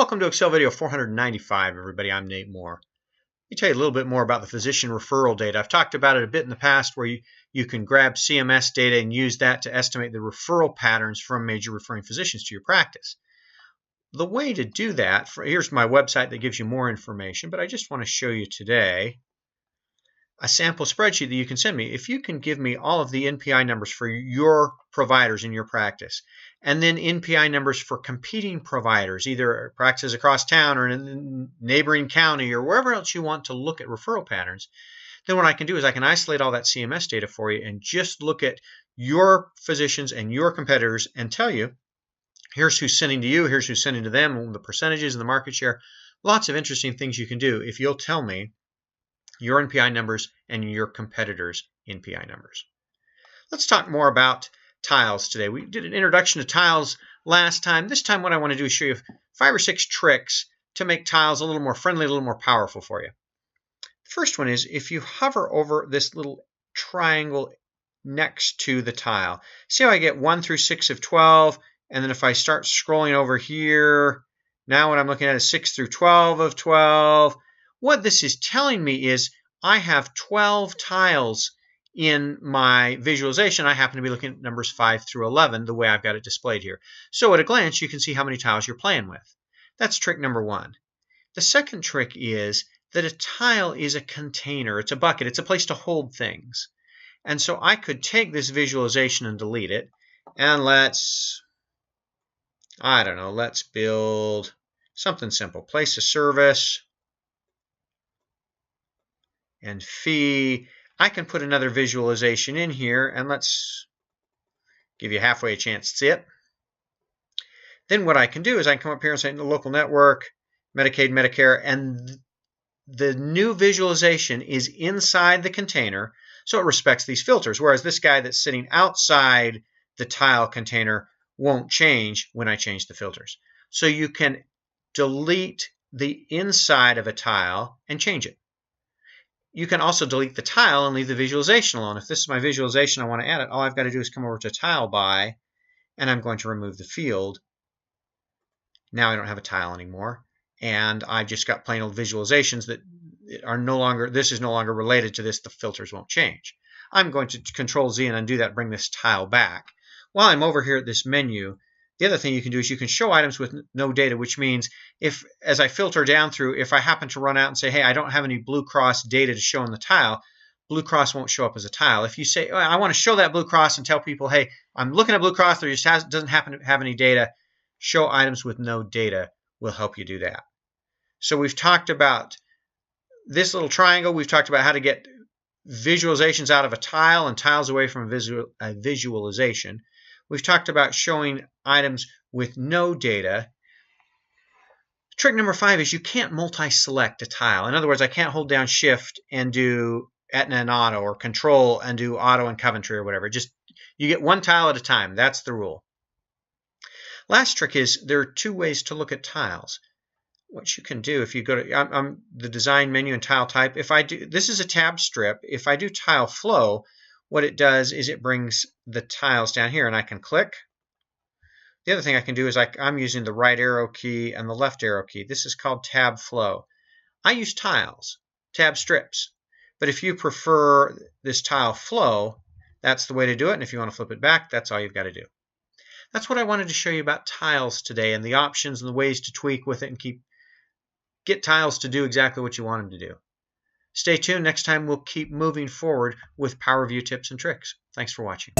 Welcome to Excel video 495, everybody. I'm Nate Moore. Let me tell you a little bit more about the physician referral data. I've talked about it a bit in the past where you can grab CMS data and use that to estimate the referral patterns from major referring physicians to your practice. The way to do that, here's my website that gives you more information, but I just want to show you today a sample spreadsheet that you can send me. If you can give me all of the NPI numbers for your providers in your practice, and then NPI numbers for competing providers, either practices across town or in a neighboring county or wherever else you want to look at referral patterns, then what I can do is I can isolate all that CMS data for you and just look at your physicians and your competitors and tell you, here's who's sending to you, here's who's sending to them, the percentages and the market share. Lots of interesting things you can do if you'll tell me your NPI numbers and your competitors' NPI numbers. Let's talk more about tiles today. We did an introduction to tiles last time. This time what I want to do is show you 5 or 6 tricks to make tiles a little more friendly, a little more powerful for you. The first one is if you hover over this little triangle next to the tile. See how I get 1 through 6 of 12, and then if I start scrolling over here, now what I'm looking at is 6 through 12 of 12. What this is telling me is I have 12 tiles in my visualization. I happen to be looking at numbers 5 through 11 the way I've got it displayed here. So at a glance, you can see how many tiles you're playing with. That's trick number 1. The second trick is that a tile is a container. It's a bucket. It's a place to hold things. And so I could take this visualization and delete it. And let's build something simple. Place of service and fee. I can put another visualization in here, and let's give you halfway a chance to see it. Then what I can do is I can come up here and say local network, Medicaid, Medicare, and the new visualization is inside the container, so it respects these filters, whereas this guy that's sitting outside the tile container won't change when I change the filters. So you can delete the inside of a tile and change it. You can also delete the tile and leave the visualization alone. If this is my visualization, I want to add it, all I've got to do is come over to Tile By, and I'm going to remove the field. Now I don't have a tile anymore, and I've just got plain old visualizations that are no longer, this is no longer related to this, the filters won't change. I'm going to Control Z and undo that, bring this tile back. While I'm over here at this menu, the other thing you can do is you can show items with no data, which means if, as I filter down through, if I happen to run out and say, hey, I don't have any Blue Cross data to show in the tile, Blue Cross won't show up as a tile. If you say, oh, I want to show that Blue Cross and tell people, hey, I'm looking at Blue Cross, there just doesn't happen to have any data, show items with no data will help you do that. So we've talked about this little triangle. We've talked about how to get visualizations out of a tile and tiles away from a visualization. We've talked about showing items with no data. Trick number 5 is you can't multi-select a tile. In other words, I can't hold down Shift and do Aetna and Auto, or Control and do Auto and Coventry or whatever. Just you get one tile at a time. That's the rule. Last trick is there are 2 ways to look at tiles. What you can do if you go to the design menu and tile type, if I do, this is a tab strip. If I do tile flow, what it does is it brings the tiles down here and I can click. The other thing I can do is I'm using the right arrow key and the left arrow key. This is called tab flow. I use tiles, tab strips. But if you prefer this tile flow, that's the way to do it. And if you want to flip it back, that's all you've got to do. That's what I wanted to show you about tiles today and the options and the ways to tweak with it and get tiles to do exactly what you want them to do. Stay tuned. Next time we'll keep moving forward with PowerView tips and tricks. Thanks for watching.